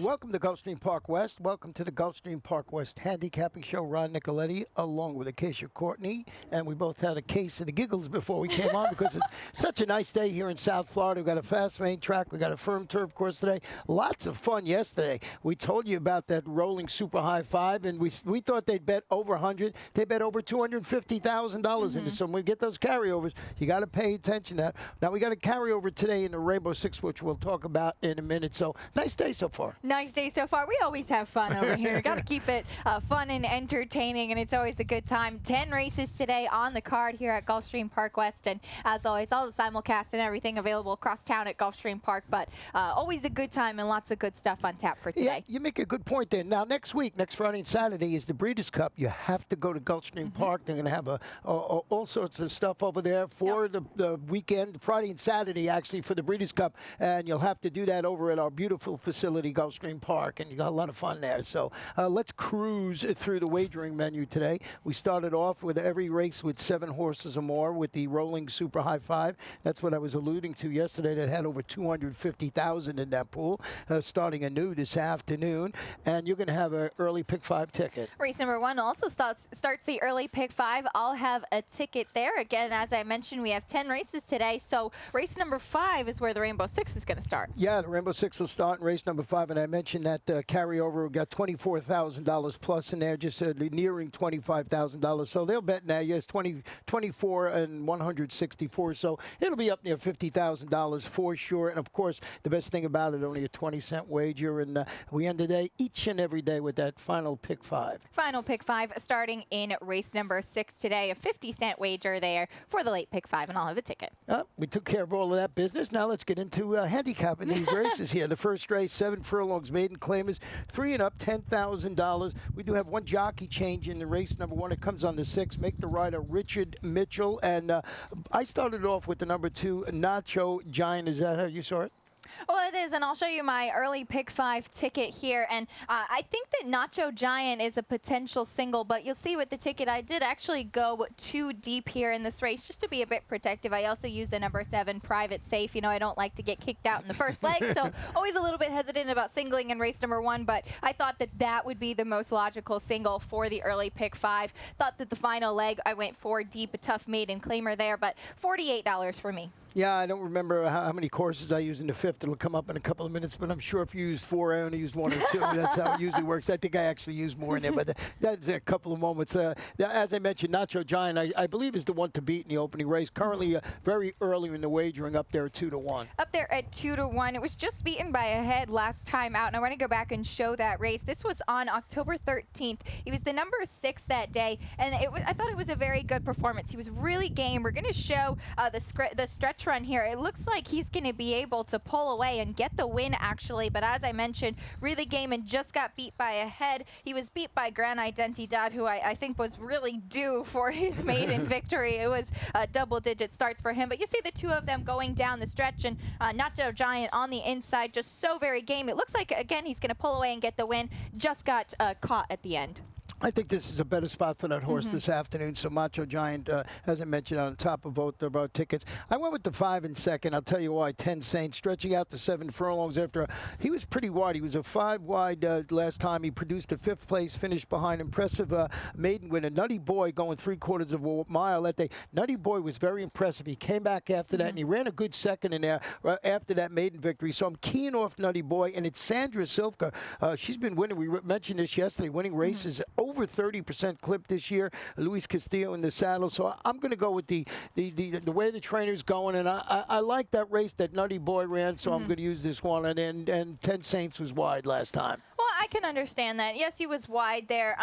Welcome to Gulfstream Park West. Welcome to the Gulfstream Park West Handicapping Show. Ron Nicoletti, along with Acacia Courtney. And we both had a case of the giggles before we came on because it's such a nice day here in South Florida. We've got a fast main track. We've got a firm turf course today. Lots of fun yesterday. We told you about that rolling super high five, and we thought they'd bet over 100. They bet over $250,000 into. So when we get those carryovers, you got to pay attention to that. Now, we got a carryover today in the Rainbow Six, which we'll talk about in a minute. So nice day so far. Nice day so far. We always have fun over here. Got to keep it fun and entertaining, and it's always a good time. 10 races today on the card here at Gulfstream Park West, and as always, all the simulcast and everything available across town at Gulfstream Park, but always a good time and lots of good stuff on tap for today. Yeah, you make a good point there. Now, next week, next Friday and Saturday is the Breeders' Cup. You have to go to Gulfstream Park. They're going to have all sorts of stuff over there for the weekend, Friday and Saturday, actually, for the Breeders' Cup, and you'll have to do that over at our beautiful facility, Gulfstream Park, and you got a lot of fun there. So let's cruise through the wagering menu today. We started off with every race with 7 horses or more with the rolling super high five. That's what I was alluding to yesterday. That had over 250,000 in that pool, starting anew this afternoon. And you're going to have an early pick 5 ticket. Race number 1 also starts the early pick 5. I'll have a ticket there. Again, as I mentioned, we have 10 races today. So race number 5 is where the Rainbow Six is going to start. Yeah, the Rainbow Six will start in race number 5. And I mentioned that carryover. We got $24,000 plus in there, just nearing $25,000. So they'll bet now. Yes, 24 and 164. So it'll be up near $50,000 for sure. And of course, the best thing about it, only a 20-cent wager. And we end the day each and every day with that final pick 5. Final pick 5 starting in race number 6 today. A 50-cent wager there for the late pick 5, and I'll have a ticket. We took care of all of that business. Now let's get into handicapping these races here. The first race, 7 furlongs, maiden claimers, 3 and up, $10,000. We do have one jockey change in the race number 1. It comes on the 6. Make the rider Richard Mitchell. And I started off with the number 2, Nacho Giant. Is that how you saw it? Well, it is, and I'll show you my early pick 5 ticket here. And I think that Nacho Giant is a potential single, but you'll see with the ticket, I did actually go too deep here in this race just to be a bit protective. I also used the number 7, Private Safe. You know, I don't like to get kicked out in the first leg, so always a little bit hesitant about singling in race number 1, but I thought that that would be the most logical single for the early pick 5. Thought that the final leg, I went 4 deep, a tough maiden claimer there, but $48 for me. Yeah, I don't remember how many courses I used in the 5th. It'll come up in a couple of minutes, but I'm sure if you used 4, I only used 1 or 2. That's how it usually works. I think I actually used more in there, but that's a couple of moments. As I mentioned, Nacho Giant, I believe, is the one to beat in the opening race. Currently, very early in the wagering, up there at 2-1. Up there at 2-1. It was just beaten by a head last time out, and I want to go back and show that race. This was on October 13th. He was the number 6 that day, and I thought it was a very good performance. He was really game. We're going to show the stretch run here. It looks like he's going to be able to pull away and get the win, actually, but as I mentioned, really game and just got beat by a head. He was beat by Gran Identidad, who I think was really due for his maiden victory. It was double-digit starts for him, but you see the two of them going down the stretch, and Nacho Giant on the inside, just so very game. It looks like, again, he's going to pull away and get the win. Just got caught at the end. I think this is a better spot for that horse this afternoon. So Nacho Giant, as I mentioned, on top of both of our tickets. I went with the 5 in second. I'll tell you why. 10 Saints stretching out to 7 furlongs after he was pretty wide. He was a 5 wide last time. He produced a 5th place finish behind impressive maiden winner Nutty Boy going 3/4 of a mile that day. Nutty Boy was very impressive. He came back after that and he ran a good second in there after that maiden victory. So I'm keying off Nutty Boy, and it's Sandra Silka. She's been winning. We mentioned this yesterday. Winning races over 30% clip this year. Luis Castillo in the saddle. So I'm going to go with the way the trainer's going, and I like that race that Nutty Boy ran, so I'm going to use this one. And 10 Saints was wide last time. Well, I can understand that. Yes, he was wide there.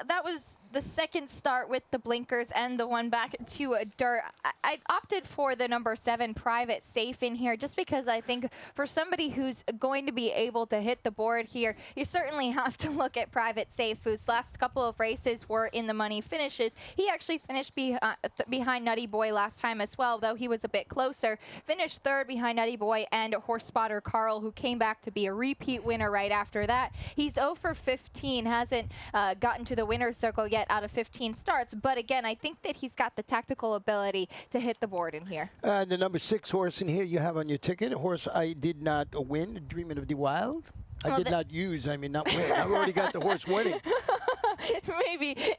That was the second start with the blinkers and the one back to a dirt. I opted for the number 7, Private Safe, in here just because I think for somebody who's going to be able to hit the board here, you certainly have to look at Private Safe, whose last couple of races were in the money finishes. He actually finished behind Nutty Boy last time as well, though he was a bit closer. Finished 3rd behind Nutty Boy and horse spotter Carl, who came back to be a repeat winner right after that. He's 0 for 15, hasn't gotten to the winner's circle yet out of 15 starts, but again, I think that he's got the tactical ability to hit the board in here. The number 6 horse in here you have on your ticket, a horse I did not win, Dreaming of the Wild. I did not use, I mean, not win. I've already got the horse winning.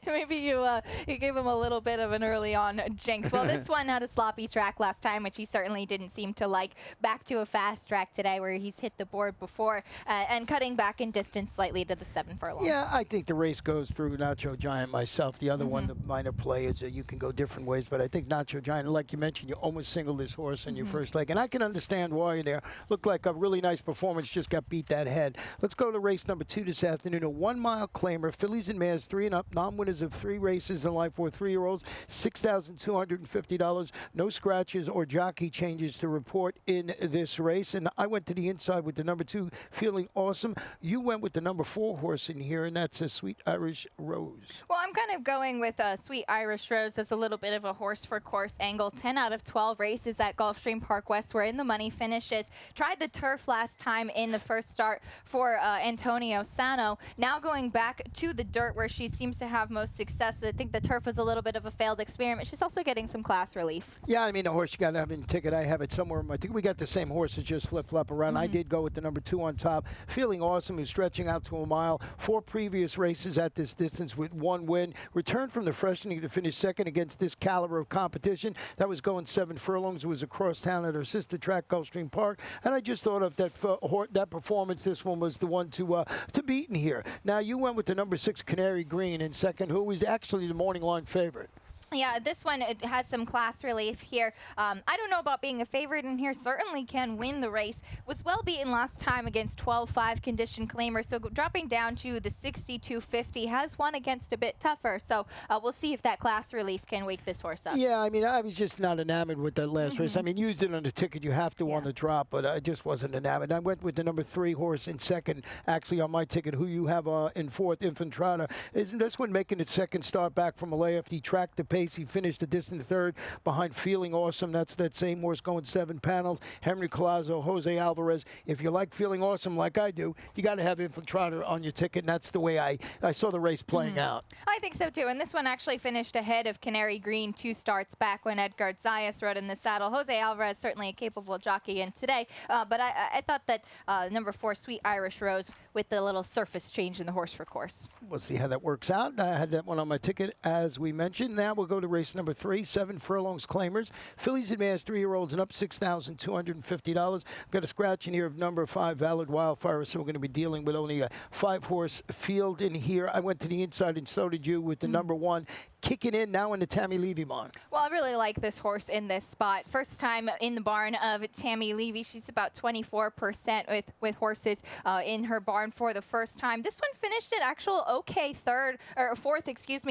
maybe you gave him a little bit of an early on jinx. Well, this one had a sloppy track last time, which he certainly didn't seem to like. Back to a fast track today where he's hit the board before and cutting back in distance slightly to the 7 furlongs. Yeah, I think the race goes through Nacho Giant myself. The other one, the minor play, is you can go different ways, but I think Nacho Giant, like you mentioned, you almost singled this horse in your first leg, and I can understand why you're there. Looked like a really nice performance, just got beat that head. Let's go to race number 2 this afternoon, a 1 mile claimer, fillies and mares 3 and up, non-winners of 3 races in life for 3-year-olds, $6,250, no scratches or jockey changes to report in this race. And I went to the inside with the number 2, Feeling Awesome. You went with the number 4 horse in here, and that's a Sweet Irish Rose. Well, I'm kind of going with Sweet Irish Rose as a little bit of a horse for course angle. 10 out of 12 races at Gulfstream Park West were in the money finishes. Tried the turf last time in the first start for Antonio Sano. Now going back to the dirt where she seems to have most success. I think the turf was a little bit of a failed experiment. She's also getting some class relief. Yeah, I mean, the horse you got to have in the ticket. I have it somewhere. I think we got the same horses, just flip-flop around. I did go with the number 2 on top, Feeling Awesome, who's stretching out to a mile. 4 previous races at this distance with 1 win. Returned from the freshening to finish second against this caliber of competition. That was going 7 furlongs. It was across town at her sister track, Gulfstream Park. And I just thought of that performance. This one was the one to beat in here. Now, you went with the number 6, Canary Green, in second, who was actually the morning line favorite. Yeah, this one, it has some class relief here. I don't know about being a favorite in here. Certainly can win the race. Was well beaten last time against 12-5 condition claimer. So dropping down to the 62.50, has won against a bit tougher. So we'll see if that class relief can wake this horse up. Yeah, I mean, I was just not enamored with that last race. I mean, used it on the ticket. You have to on the drop, but I just wasn't enamored. I went with the number 3 horse in second, actually on my ticket, who you have in fourth, Infantrada. Isn't this one making its second start back from Malaya? He tracked the pace. He finished a distant third behind Feeling Awesome. That's that same horse going 7 panels. Henry Collazo, Jose Alvarez. If you like Feeling Awesome like I do, you got to have Infantrada on your ticket, and that's the way I saw the race playing out. I think so, too. And this one actually finished ahead of Canary Green 2 starts back when Edgar Zayas rode in the saddle. Jose Alvarez, certainly a capable jockey in today. But I thought that number 4, Sweet Irish Rose, with the little surface change in the horse for course. We'll see how that works out. I had that one on my ticket, as we mentioned. Now we'll go to race number 3, 7 furlongs claimers. Fillies and mares, 3-year-olds and up, $6,250. Got a scratch in here of number 5, Valid Wildfire, so we're going to be dealing with only a 5-horse field in here. I went to the inside, and so did you, with the number 1, Kicking In, now in the Tammy Levy barn. Well, I really like this horse in this spot. First time in the barn of Tammy Levy. She's about 24% with horses in her barn for the first time. This one finished at actual okay fourth,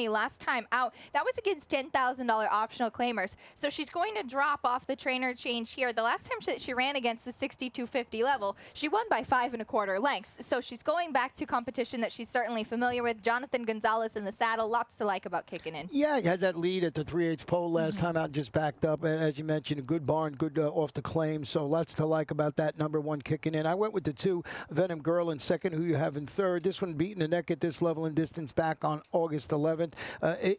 last time out. That was against $10,000 optional claimers. So she's going to drop off the trainer change here. The last time she ran against the 62.50 level, she won by 5 1/4 lengths. So she's going back to competition that she's certainly familiar with. Jonathan Gonzalez in the saddle. Lots to like about Kicking In. Yeah, he has that lead at the 3/8 pole last time out, just backed up. And as you mentioned, a good barn, good off the claim. So lots to like about that number 1 Kicking In. I went with the 2, Venom Girl in second, who you have in third. This one beating the neck at this level and distance back on August 11th.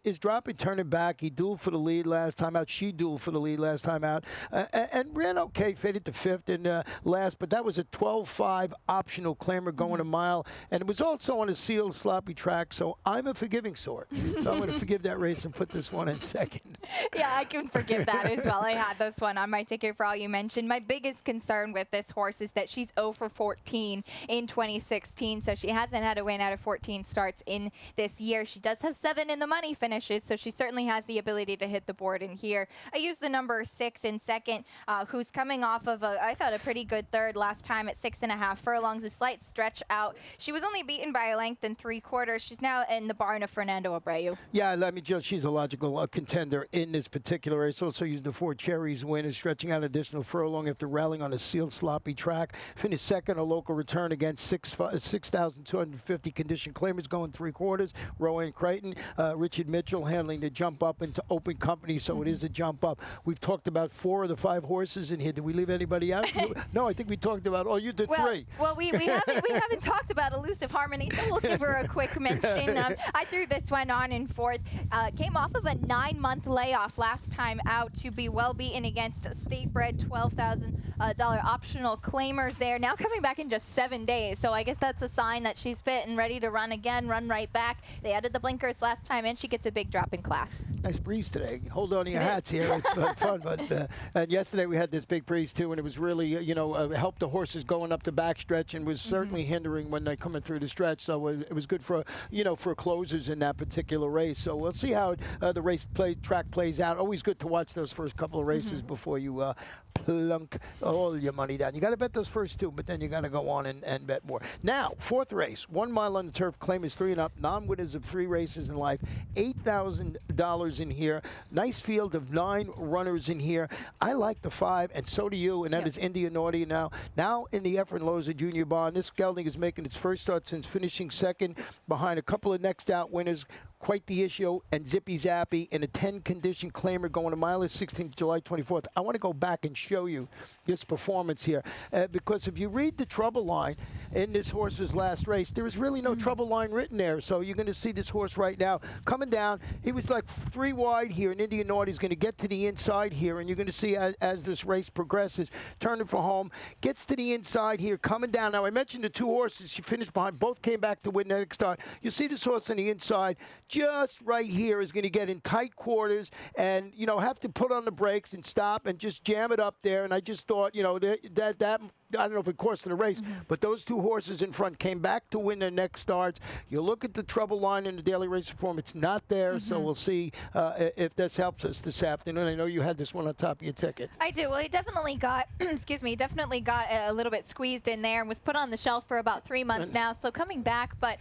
Is dropping, turning back. He dueled for the lead last time out. She dueled for the lead last time out. And ran okay, faded to 5th and last. But that was a 12-5 optional claimer going a mile. And it was also on a sealed, sloppy track. So I'm a forgiving sort. So I'm going to forgive that race and put this one in second. Yeah, I can forgive that as well. I had this one on my ticket for all you mentioned. My biggest concern with this horse is that she's 0 for 14 in 2016, so she hasn't had a win out of 14 starts in this year. She does have 7 in the money finishes, so she certainly has the ability to hit the board in here. I used the number 6 in second, who's coming off of I thought a pretty good third last time at 6.5 furlongs, a slight stretch out. She was only beaten by a length and 3/4. She's now in the barn of Fernando Abreu. Yeah, let me just, she's a logical contender in this particular race. Also used the 4 Cherries win and stretching out additional furlong after rallying on a sealed, sloppy track. Finished second, a local return against 6,250 condition claimers going 3/4. Rowan Creighton, Richard Mitchell handling the jump up into open company, so it is a jump up. We've talked about 4 of the 5 horses in here. Did we leave anybody out? No, I think we talked about, you did 3. Well, we haven't talked about Elusive Harmony, so we'll give her a quick mention. I threw this one on in fourth. Came off of a 9-month layoff last time out to be well beaten against state-bred $12,000 optional claimers there. Now coming back in just 7 days. So I guess that's a sign that she's fit and ready to run again, run right back. They added the blinkers last time, and she gets a big drop in class. Nice breeze today. Hold on to your hats here. It's been fun. But and yesterday we had this big breeze too, and it was really, helped the horses going up the backstretch, and was certainly hindering when they're coming through the stretch. So it was good for, for closers in that particular race. So we'll see how the track plays out. Always good to watch those first couple of races before you plunk all your money down. You got to bet those first two, but then you got to go on and bet more. Now, fourth race, 1 mile on the turf. Claim is 3 and up. Non-winners of 3 races in life. $8,000 in here. Nice field of 9 runners in here. I like the 5, and so do you, and that is India Naughty now. Now in the Efren Loza Junior Bond, this gelding is making its first start since finishing second behind a couple of next out winners. Quite the issue, and Zippy Zappy in a 10-condition claimer going a mile 16th, July 24th. I want to go back and show you this performance here, because if you read the trouble line in this horse's last race, there is really no trouble line written there. So you're going to see this horse right now coming down. He was like 3 wide here, and Indian Naughty is going to get to the inside here, and you're going to see as this race progresses, turning for home, gets to the inside here, coming down. Now, I mentioned the 2 horses she finished behind. Both came back to win the next start. You see this horse on the inside, just right here, is going to get in tight quarters and, have to put on the brakes and stop and just jam it up there. And I just thought, that I don't know if it cost the race, but those 2 horses in front came back to win their next starts. You look at the trouble line in the daily race form, it's not there, so we'll see if this helps us this afternoon. I know you had this one on top of your ticket. I do. Well, he definitely got, definitely got a little bit squeezed in there and was put on the shelf for about 3 months now, so coming back, but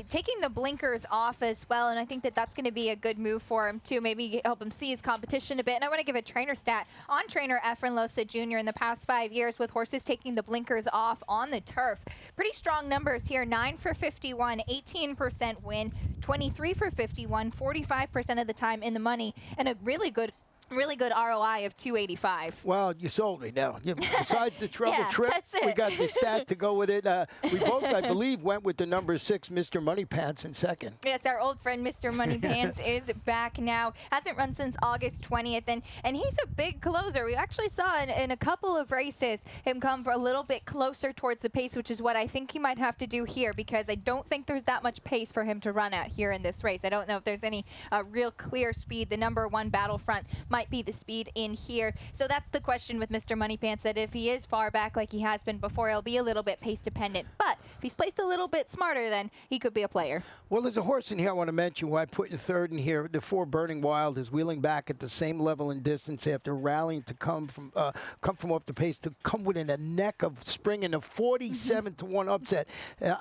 taking the blinkers off as well, and I think that that's going to be a good move for him too, maybe help him see his competition a bit. And I want to give a trainer stat on trainer Efren Loza Jr. in the past 5 years with horses taking the blinkers off on the turf. Pretty strong numbers here. 9 for 51, 18% win, 23 for 51, 45% of the time in the money, and a really good ROI of 285. Well, you sold me now. Besides the trouble trip, that's it. we got the stat to go with it. We both, I believe, went with the number 6, Mr. Money Pants, in second. Yes, our old friend Mr. Money Pants is back now. Hasn't run since August 20th, and he's a big closer. We actually saw in a couple of races him come for a little bit closer towards the pace, which is what I think he might have to do here, because I don't think there's that much pace for him to run at here in this race. I don't know if there's any real clear speed. The number 1 Battlefront might be the speed in here. So that's the question with Mr. Money Pants, that if he is far back like he has been before, he'll be a little bit pace dependent. But if he's placed a little bit smarter, then he could be a player. Well, there's a horse in here I want to mention who I put in third in here. The 4 Burning Wild is wheeling back at the same level and distance after rallying to come from off the pace to come within a neck of spring in a 47-1 upset.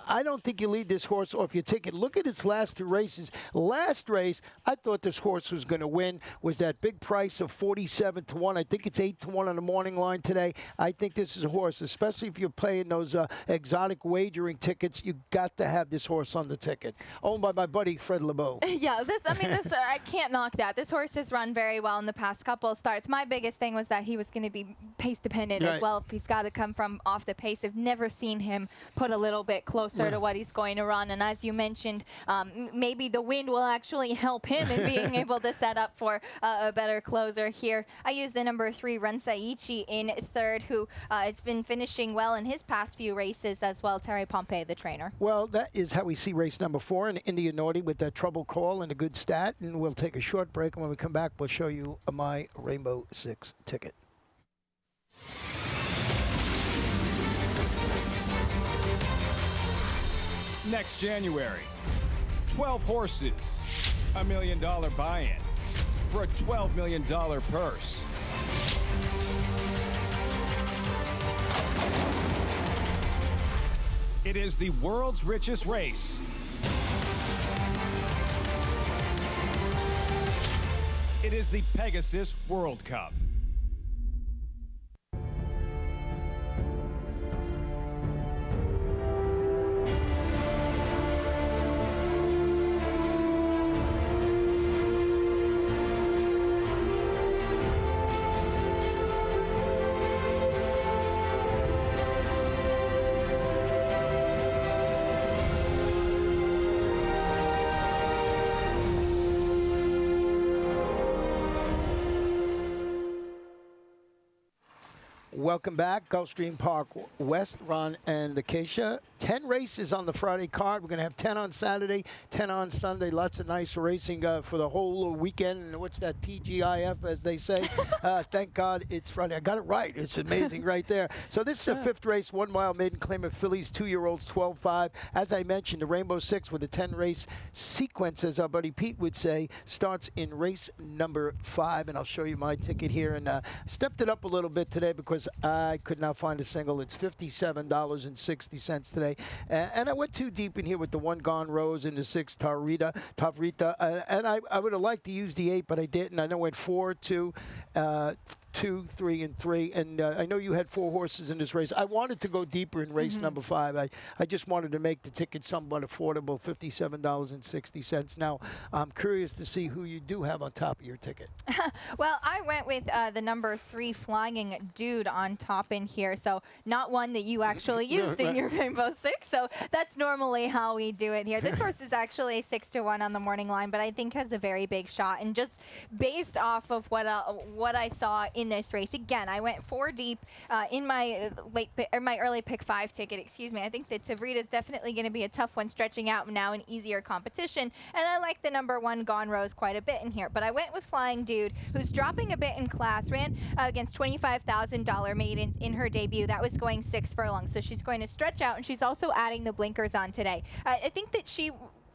I don't think you lead this horse off your ticket. Look at its last 2 races. Last race, I thought this horse was going to win. Was that big price of 47-1. I think it's 8-1 on the morning line today. I think this is a horse, especially if you're playing those exotic wagering tickets. You got to have this horse on the ticket. Owned by my buddy Fred LeBeau. Yeah, this I can't knock that. This horse has run very well in the past couple of starts. My biggest thing was that he was going to be pace dependent as well. If he's got to come from off the pace, I've never seen him put a little bit closer to what he's going to run. And as you mentioned, maybe the wind will actually help him in being able to set up for a better closer here. I use the number 3 Runsaichi in third, who has been finishing well in his past few races as well. Terry Pompey, the trainer. Well, that is how we see race number 4 in India Naughty with that trouble call and a good stat. And we'll take a short break. And when we come back, we'll show you my Rainbow 6 ticket. Next January, 12 horses, $1 million buy-in for a $12 million purse. It is the world's richest race. It is the Pegasus World Cup. Welcome back, Gulfstream Park West, Ron and Acacia. 10 races on the Friday card. We're going to have 10 on Saturday, 10 on Sunday. Lots of nice racing for the whole weekend. And what's that, TGIF, as they say? Thank God it's Friday. I got it right. It's amazing right there. So this is the fifth race, 1 mile maiden claim of fillies, 2-year-olds, 12-5. As I mentioned, the Rainbow Six with a 10-race sequence, as our buddy Pete would say, starts in race number 5. And I'll show you my ticket here. And stepped it up a little bit today because I could not find a single. It's $57.60 today. And I went too deep in here with the 1 Gone Rose and the 6 Tavrita. And I would have liked to use the 8, but I didn't. I know I went 4, 2, 2, 3, and 3. And I know you had 4 horses in this race. I wanted to go deeper in race number 5. I just wanted to make the ticket somewhat affordable, $57.60. Now, I'm curious to see who you do have on top of your ticket. Well, I went with the number 3 Flying Dude on top in here. So not one that you actually used in your Rainbow Six. So that's normally how we do it here. This horse is actually 6-1 on the morning line, but I think has a very big shot. And just based off of what I saw in this race, again, I went 4 deep in my my early pick 5 ticket. Excuse me. I think that Tavrita is definitely going to be a tough one, stretching out now an easier competition. And I like the number 1 Gone Rose quite a bit in here. But I went with Flying Dude, who's dropping a bit in class. Ran against $25,000 maidens in her debut. That was going 6 furlongs. So she's going to stretch out, and she's also adding the blinkers on today. I think that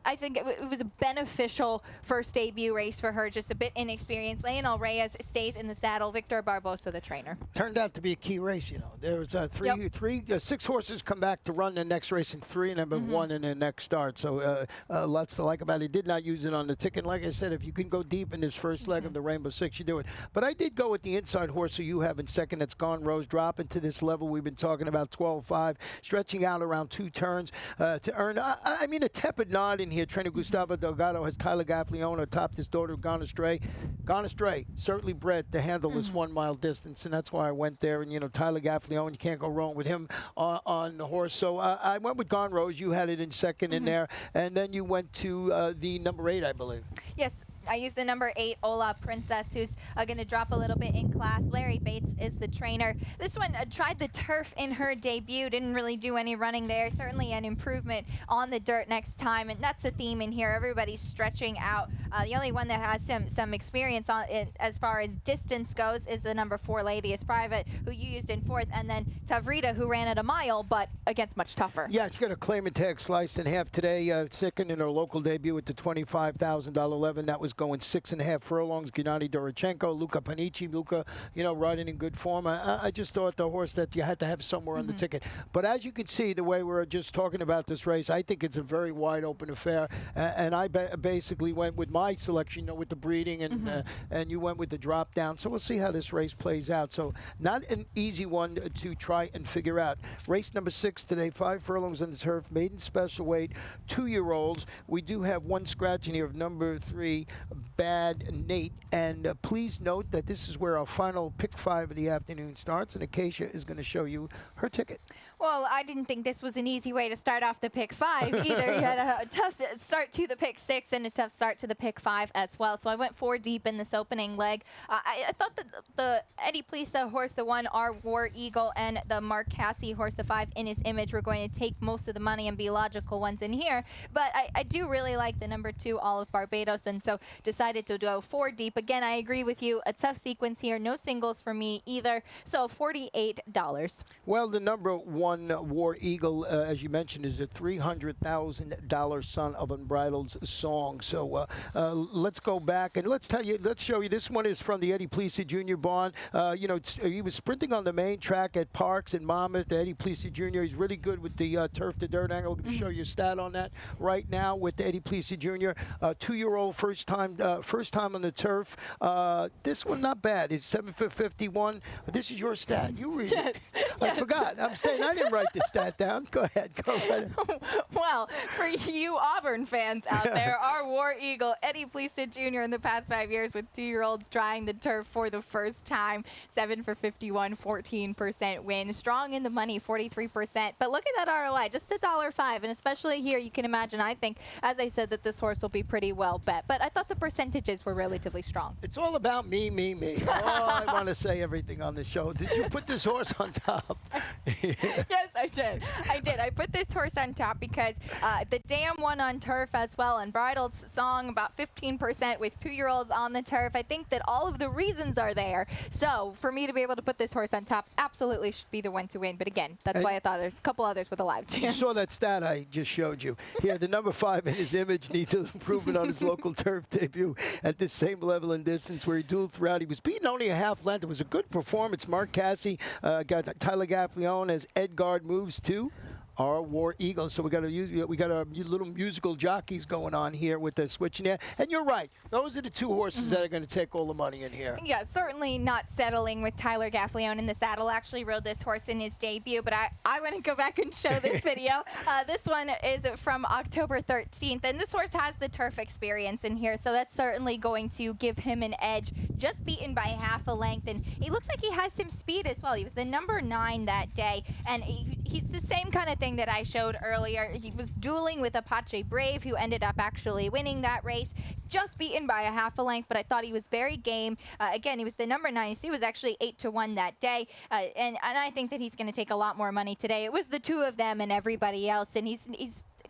I think it was a beneficial first debut race for her, just a bit inexperienced. Leonel Reyes stays in the saddle. Victor Barbosa, the trainer. Turned out to be a key race, you know. There was 6 horses come back to run the next race, and 3 of them have won in the next start. So lots to like about it. Did not use it on the ticket. Like I said, if you can go deep in this first leg of the Rainbow Six, you do it. But I did go with the inside horse who you have in second. That's Gone Rose, dropping to this level we've been talking about, 12-5, stretching out around 2 turns to earn, I mean, a tepid nod in here. Trainer Gustavo Delgado has Tyler Gaffleone atop his daughter, Gone Astray. Gone Astray, certainly bred to handle this 1 mile distance, and that's why I went there. And, you know, Tyler Gaffleone, you can't go wrong with him on the horse. So I went with Gone Rose. You had it in second in there. And then you went to the number 8, I believe. Yes. I used the number 8, Ola Princess, who's going to drop a little bit in class. Larry Bates is the trainer. This one tried the turf in her debut, didn't really do any running there. Certainly an improvement on the dirt next time, and that's the theme in here. Everybody's stretching out. The only one that has some experience on it as far as distance goes is the number 4, Ladies Private, who you used in 4th, and then Tavrita, who ran at a mile, but against much tougher. Yeah, she got a claimant tag sliced in half today. Second in her local debut with the $25,000 11. That was going 6.5 furlongs. Gennady Dorochenko, Luca Panici. Luca, you know, riding in good form. I just thought the horse that you had to have somewhere on the ticket. But as you can see, the way we're just talking about this race, I think it's a very wide open affair. And I basically went with my selection, you know, with the breeding, and you went with the drop down. So we'll see how this race plays out. So not an easy one to try and figure out. Race number 6 today, 5 furlongs on the turf, maiden special weight, 2-year-olds. We do have one scratch in here of number 3, Bad Nate. And please note that this is where our final pick 5 of the afternoon starts, and Acacia is going to show you her ticket. Well, I didn't think this was an easy way to start off the pick 5 either. You had a tough start to the pick 6 and a tough start to the pick 5 as well. So I went 4 deep in this opening leg. I thought that the Eddie Plisa horse, the 1 R War Eagle, and the Mark Cassie horse, the 5 In His Image, were going to take most of the money and be logical ones in here. But I do really like the number 2, Olive Barbados, and so decided to go 4 deep. Again, I agree with you. A tough sequence here. No singles for me either. So $48. Well, the number 1 War Eagle, as you mentioned, is a $300,000 Son of Unbridled's song. So let's go back and let's show you. This one is from the Eddie Plisa Jr. barn. You know, he was sprinting on the main track at Parks in Monmouth. Eddie Plisa Jr. He's really good with the turf to dirt angle. I'm going to show you a stat on that right now with Eddie Plisa Jr. 2-year-old, first time on the turf. This one not bad. It's 7 for 51. This is your stat. You read it. I forgot. I'm saying I didn't write the stat down. Go ahead. Go right ahead. Well, for you Auburn fans out there, our War Eagle, Eddie Plisa Jr. in the past 5 years with 2-year-olds trying the turf for the first time. 7 for 51, 14% win. Strong in the money, 43%. But look at that ROI, just $1.05. And especially here, you can imagine, I think, as I said, that this horse will be pretty well bet. But I thought the percentages were relatively strong. It's all about me, me, me. Oh, I want to say everything on the show. Did you put this horse on top? Yes, I did. I put this horse on top because the dam won on turf as well. Unbridled song about 15% with 2-year-olds on the turf. I think that all of the reasons are there. So for me to be able to put this horse on top, absolutely should be the one to win. But again, that's why I thought there's a couple others with a live chance. You saw that stat I just showed you. Here, the number 5 in his image needs improvement on his local turf debut at this same level and distance where he dueled throughout. He was beaten only a half length. It was a good performance. Mark Cassie got Tyler Gaffleone as Edgard moves to our War Eagles. So we got our little musical jockeys going on here with the switching there. And you're right. Those are the 2 horses that are going to take all the money in here. Yeah, certainly not settling with Tyler Gaffleone in the saddle. Actually rode this horse in his debut, but I want to go back and show this video. This one is from October 13th, and this horse has the turf experience in here, so that's certainly going to give him an edge. Just beaten by half a length, and he looks like he has some speed as well. He was the number 9 that day, and he's the same kind of thing that I showed earlier. He was dueling with Apache Brave, who ended up actually winning that race, just beaten by a half a length, but I thought he was very game. Again, he was the number 9. He was actually 8-1 that day, and I think that he's going to take a lot more money today. It was the 2 of them and everybody else, and he's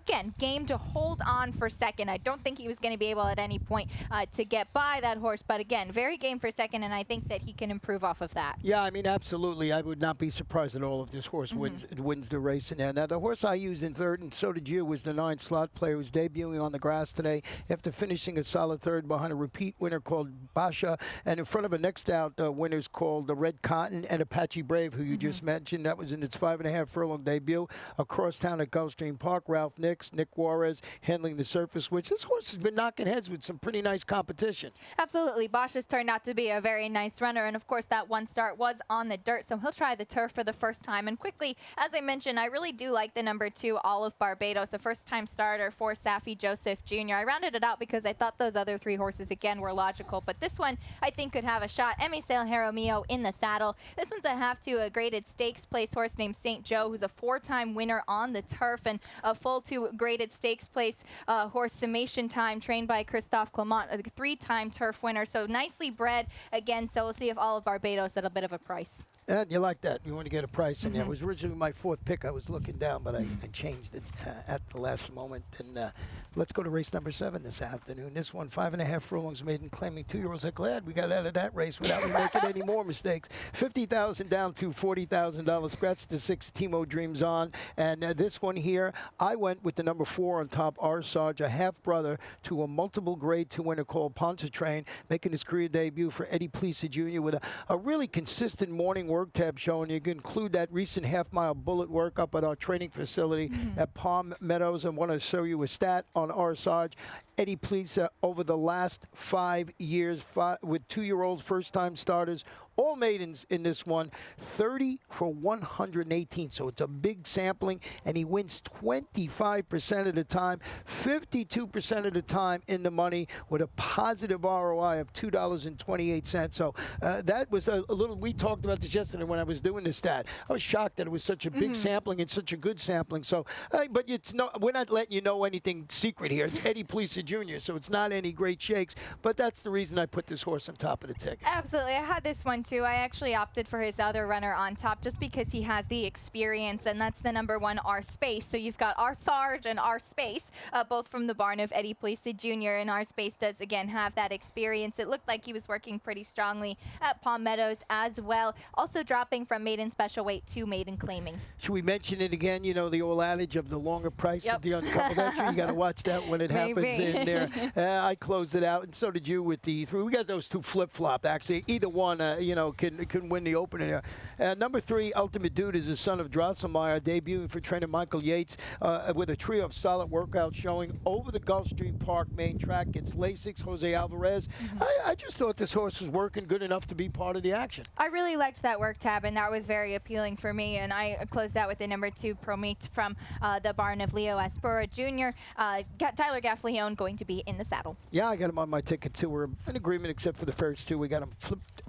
again, game to hold on for second. I don't think he was going to be able at any point to get by that horse, but again, very game for second, and I think that he can improve off of that. Yeah, I mean, absolutely. I would not be surprised at all if this horse wins the race in there. Now, the horse I used in third, and so did you, was the 9 slot player who's debuting on the grass today after finishing a solid third behind a repeat winner called Basha, and in front of a next out winners called the Red Cotton and Apache Brave, who you just mentioned. That was in its 5.5 furlong debut across town at Gulfstream Park. Ralph Nick Juarez handling the surface, which this horse has been knocking heads with some pretty nice competition. Absolutely. Bosch has turned out to be a very nice runner, and of course that one start was on the dirt, so he'll try the turf for the first time. And quickly, as I mentioned, I really do like the number 2, Olive Barbados, a first-time starter for Saffie Joseph Jr. I rounded it out because I thought those other 3 horses, again, were logical, but this one I think could have a shot. Emisel Jaramillo in the saddle. This one's a half-to a graded stakes place horse named St. Joe, who's a 4-time winner on the turf, and a full 2 graded stakes place horse Summation Time, trained by Christophe Clement, a 3-time turf winner. So nicely bred again. So we'll see if Olive Barbados at a bit of a price. And you like that. You want to get a price in there. It was originally my 4th pick. I was looking down, but I changed it at the last moment. And let's go to race number 7 this afternoon. This one, 5.5 furlongs maiden, claiming 2-year-olds. I'm glad we got out of that race without making any more mistakes. $50,000 down to $40,000. Scratch the 6, Timo Dreams On. And this one here, I went with the number 4 on top, R. Sarge, a half-brother to a multiple grade 2 winner called Pontchartrain, making his career debut for Eddie Plesa Jr. with a really consistent morning work tab show, and you can include that recent half-mile bullet work up at our training facility at Palm Meadows. I want to show you a stat on R. Sarge. Eddie Plesa over the last 5 years with 2-year-old first-time starters, all maidens in this one, 30 for 118. So it's a big sampling, and he wins 25% of the time, 52% of the time in the money with a positive ROI of $2.28. So that was a little, we talked about this yesterday when I was doing this stat. I was shocked that it was such a big sampling and such a good sampling. So, but it's no, we're not letting you know anything secret here. It's Eddie Plesa Jr., so it's not any great shakes, but that's the reason I put this horse on top of the ticket. Absolutely. I had this one too. I actually opted for his other runner on top just because he has the experience, and that's the number 1, R. Space. So you've got R. Sarge and R. Space, both from the barn of Eddie Plesa Jr., and R. Space does, again, have that experience. It looked like he was working pretty strongly at Palm Meadows as well, also dropping from maiden special weight to maiden claiming. Should we mention it again? You know, the old adage of the longer price of the uncoupled entry. You got to watch that when it happens in there. I closed it out, and so did you with the 3. We got those 2 flip-flop, actually. Either one, you know, can win the opener there. Number 3, Ultimate Dude, is the son of Drosselmeyer, debuting for trainer Michael Yates with a trio of solid workouts showing over the Gulfstream Park main track. It's Lasix, Jose Alvarez. I just thought this horse was working good enough to be part of the action. I really liked that work tab, and that was very appealing for me, and I closed out with the number 2, Promete, from the barn of Leo Aspera Jr. Tyler Gaffleone going to be in the saddle. Yeah, I got him on my ticket too. We're in agreement except for the first 2. We got him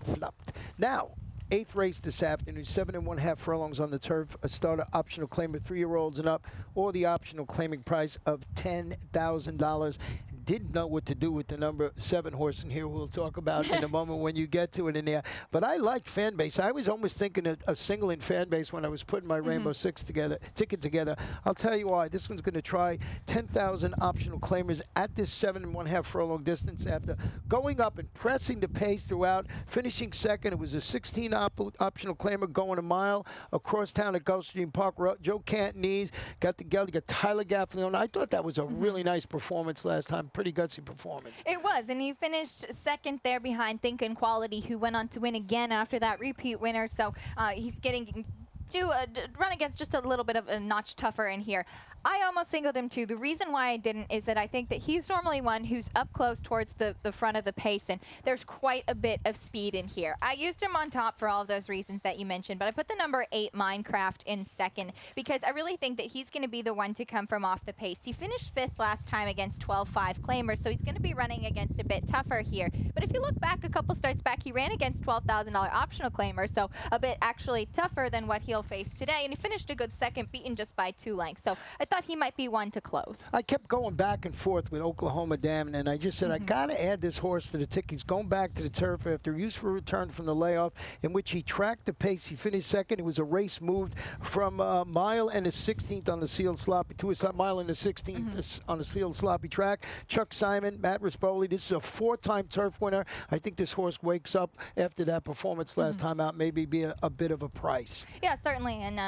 flopped. Now, 8th race this afternoon, 7.5 furlongs on the turf, a starter optional claim of 3-year-olds and up, or the optional claiming price of $10,000. didn't know what to do with the number 7 horse in here. We'll talk about in a moment when you get to it in there. But I liked fan base. I was almost thinking of a single in fan base when I was putting my Rainbow Six ticket together. I'll tell you why. This one's going to try 10,000 optional claimers at this 7.5 furlong distance after going up and pressing the pace throughout, finishing second. It was a 16 optional claimer going a mile across town at Gulfstream Park. Joe Cantonese got the gal, got Tyler Gaffney on. I thought that was a really nice performance last time. Pretty gutsy performance. It was, and he finished second there behind Thinkin' Quality, who went on to win again after that repeat winner. So he's getting to run against just a little bit of a notch tougher in here. I almost singled him too. The reason why I didn't is that I think that he's normally one who's up close towards the front of the pace, and there's quite a bit of speed in here. I used him on top for all of those reasons that you mentioned, but I put the number 8 Minecraft in second because I really think that he's going to be the one to come from off the pace. He finished 5th last time against 12.5 claimers, so he's going to be running against a bit tougher here. But if you look back a couple starts back, he ran against $12,000 optional claimers, so a bit actually tougher than what he'll face today, and he finished a good second, beaten just by 2 lengths. So I thought he might be one to close. I kept going back and forth with Oklahoma Dam, and I just said, I got to add this horse to the ticket. He's going back to the turf after useful return from the layoff, in which he tracked the pace. He finished second. It was a race moved from a mile and a 16th on the sealed sloppy to a mile and a 16th on the sealed sloppy track. Chuck Simon, Matt Rispoli. This is a 4-time turf winner. I think this horse wakes up after that performance last time out, maybe be a bit of a price. Yeah, certainly, and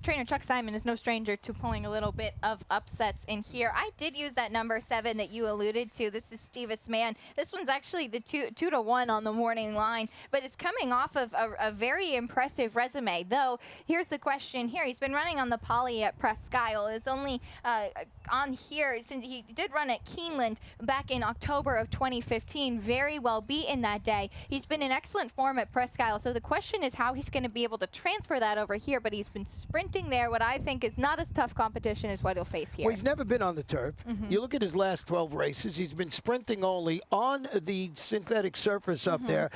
trainer Chuck Simon is no stranger to pulling a little bit of upsets in here. I did use that number 7 that you alluded to. This is Stevis Man. This one's actually the 2-to-1 on the morning line, but it's coming off of a very impressive resume. Though, here's the question here. He's been running on the poly at Presque Isle. It's only on here, since he did run at Keeneland back in October of 2015. Very well beaten that day. He's been in excellent form at Presque Isle, so the question is how he's going to be able to transfer that over here, but he's been sprinting there, what I think is not as tough competition as what he'll face here. Well, he's never been on the turf. You look at his last 12 races, he's been sprinting only on the synthetic surface up there.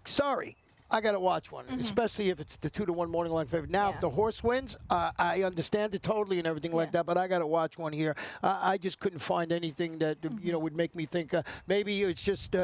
Sorry, I got to watch one, especially if it's the 2-to-1 morning line favorite. Now, if the horse wins, I understand it totally and everything like that, but I got to watch one here. I just couldn't find anything that would make me think maybe it's just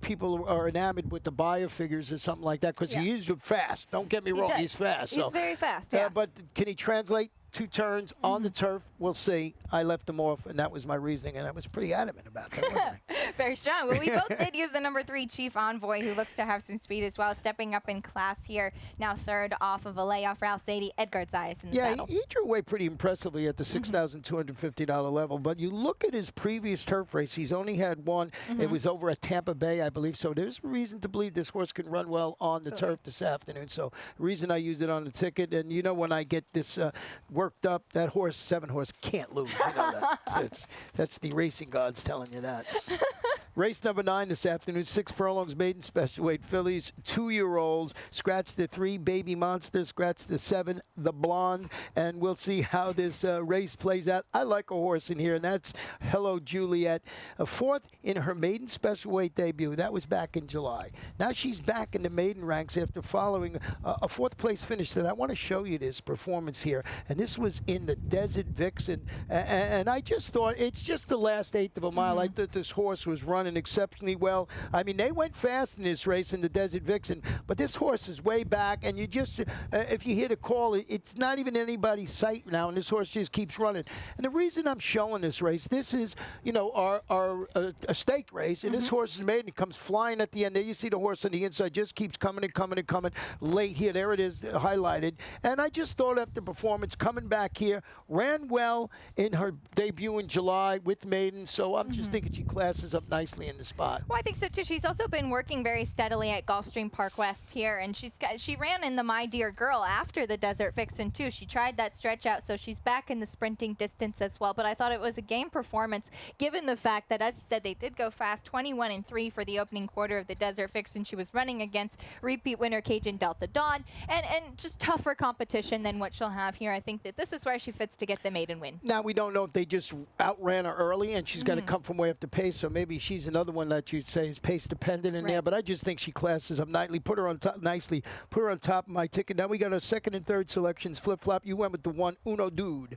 people are enamored with the buyer figures or something like that because he is fast. Don't get me wrong, he's fast. He's very fast. But can he translate 2 turns on the turf? We'll see. I left him off, and that was my reasoning, and I was pretty adamant about that, wasn't I? Very strong. Well, we both did use the number 3 Chief Envoy, who looks to have some speed as well, stepping up in class here. Now third off of a layoff. Ralph Zadie, Edgar Zayas in the saddle. He drew away pretty impressively at the $6,250 level, but you look at his previous turf race, he's only had one. It was over at Tampa Bay, I believe, so there's reason to believe this horse can run well on the turf this afternoon. So reason I used it on the ticket, and when I get this worked up, that horse, 7 horse, can't lose. You know that. That's the racing gods telling you that. Race number 9 this afternoon, 6 furlongs maiden special weight fillies, 2-year-olds. Scratch the 3 baby monsters, scratch the 7, the blonde, and we'll see how this race plays out. I like a horse in here, and that's Hello Juliet, a 4th in her maiden special weight debut. That was back in July. Now she's back in the maiden ranks after following a 4th place finish. That I want to show you this performance here, and this was in the Desert Vixen, and I just thought it's just the last 1/8 of a mile. I thought this horse was running exceptionally well. I mean, they went fast in this race in the Desert Vixen, but this horse is way back, and you just, if you hear the call, it's not even anybody's sight now, and this horse just keeps running. And the reason I'm showing this race, this is, a stake race, and this horse is made, and it comes flying at the end. There you see the horse on the inside, just keeps coming and coming and coming. Late here, there it is, highlighted. And I just thought after performance, coming back here, ran well in her debut in July with maiden, so I'm just thinking she classes up nicely in the spot. Well, I think so too. She's also been working very steadily at Gulfstream Park West here, and she ran in the My Dear Girl after the Desert Vixen too. She tried that stretch out, so she's back in the sprinting distance as well. But I thought it was a game performance, given the fact that, as you said, they did go fast, 21-3 for the opening quarter of the Desert Vixen. She was running against repeat winner Cajun Delta Dawn, and just tougher competition than what she'll have here. I think that this is where she fits to get the maiden win. Now, we don't know if they just outran her early, and she's got to come from way up to pace, so maybe she's another one that you'd say is pace dependent in there, but I just think she classes up nicely. Put her on top of my ticket. Now we got our 2nd and 3rd selections flip-flop. You went with the 1 Uno Dude.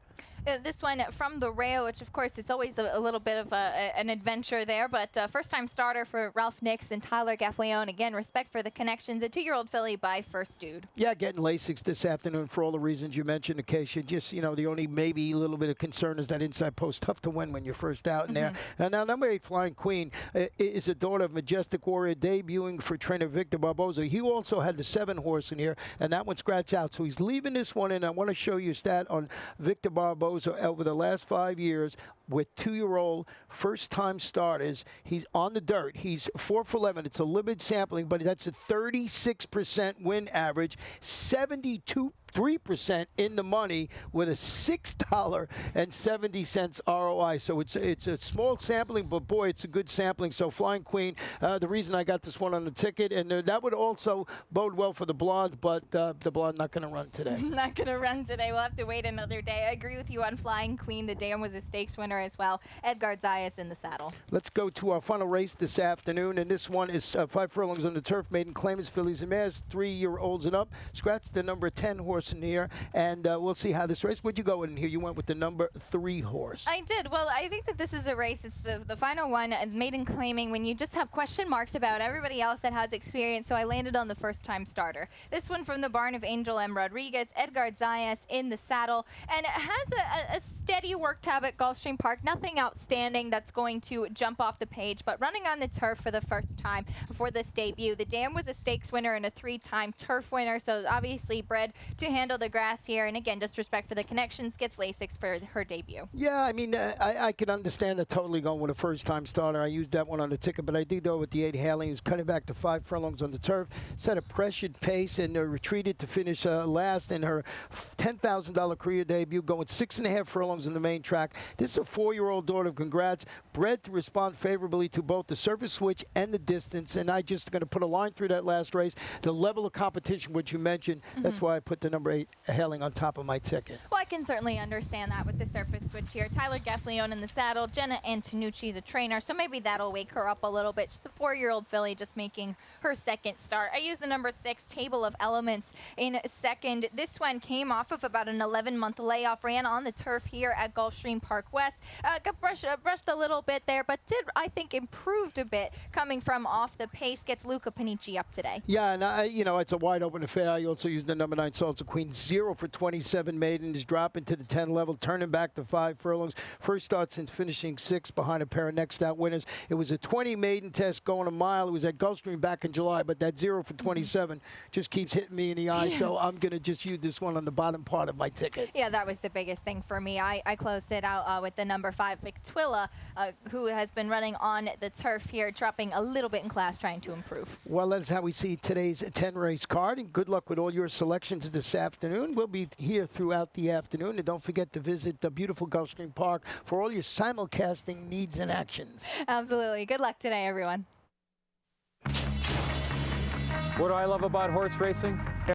This one from the rail, which of course is always a little bit of an adventure there, but first-time starter for Ralph Nix and Tyler Gaffleone. Again, respect for the connections. A 2-year-old filly by First Dude. Yeah, getting Lasix this afternoon for all the reasons you mentioned, in case you just, the only maybe a little bit of concern is that inside post. Tough to win when you're first out in there. And now number 8, Flying Queen, is a daughter of Majestic Warrior, debuting for trainer Victor Barboza. He also had the 7 horse in here, and that one scratched out. So he's leaving this one in. I want to show you a stat on Victor Barboza over the last 5 years with 2-year-old first-time starters. He's on the dirt. He's 4 for 11. It's a limited sampling, but that's a 36% win average, 3% in the money with a $6.70 ROI. So it's a small sampling, but boy, it's a good sampling. So Flying Queen, the reason I got this one on the ticket, and that would also bode well for the blonde, but the blonde not going to run today. Not going to run today. We'll have to wait another day. I agree with you on Flying Queen. The dam was a stakes winner as well. Edgar Zayas in the saddle. Let's go to our final race this afternoon, and this one is 5 furlongs on the turf. Maiden Claimants, fillies and mares, 3-year-olds and up. Scratch the number 10 horse in here, and we'll see how this race. What'd you go in here? You went with the number 3 horse. I did. Well, I think that this is a race. It's the final one, Maiden Claiming, when you just have question marks about everybody else that has experience, so I landed on the first-time starter. This one from the barn of Angel M. Rodriguez, Edgar Zayas in the saddle, and it has a steady work tab at Gulfstream Park. Nothing outstanding that's going to jump off the page, but running on the turf for the first time for this debut. The dam was a stakes winner and a 3-time turf winner, so obviously bred to handle the grass here. And again, just respect for the connections, gets Lasix for her debut. Yeah, I mean, I could understand that totally going with a first-time starter. I used that one on the ticket, but I did go with the 8 Hailing. He's cutting back to 5 furlongs on the turf, set a pressured pace, and retreated to finish last in her $10,000 career debut, going 6.5 furlongs in the main track. This is a 4-year-old daughter of Congrats, bred to respond favorably to both the surface switch and the distance, and I just going to put a line through that last race. The level of competition, which you mentioned, that's why I put the number 8 Hailing on top of my ticket. Well, I can certainly understand that with the surface switch here. Tyler Gaffleone in the saddle, Jenna Antonucci, the trainer, so maybe that'll wake her up a little bit. She's a 4-year-old filly just making her second start. I used the number 6, Table of Elements, in second. This one came off of about an 11-month layoff, ran on the turf here at Gulfstream Park West. Got brushed a little bit there, but did, I think, improved a bit coming from off the pace. Gets Luca Panici up today. Yeah, and it's a wide open affair. I also used the number 9, Salsa Queen. 0 for 27 maiden, is dropping to the 10 level, turning back to 5 furlongs. First start since finishing 6th behind a pair of next out winners. It was a 20 maiden test going a mile. It was at Gulfstream back in July, but that 0 for 27 just keeps hitting me in the eye, so I'm going to just use this one on the bottom part of my ticket. Yeah, that was the biggest thing for me. I closed it out with the number 5, Victwilla, who has been running on the turf here, dropping a little bit in class, trying to improve. Well, that's how we see today's 10-race card, and good luck with all your selections this afternoon. We'll be here throughout the afternoon, and don't forget to visit the beautiful Gulfstream Park for all your simulcasting needs and actions. Absolutely. Good luck today, everyone. What do I love about horse racing?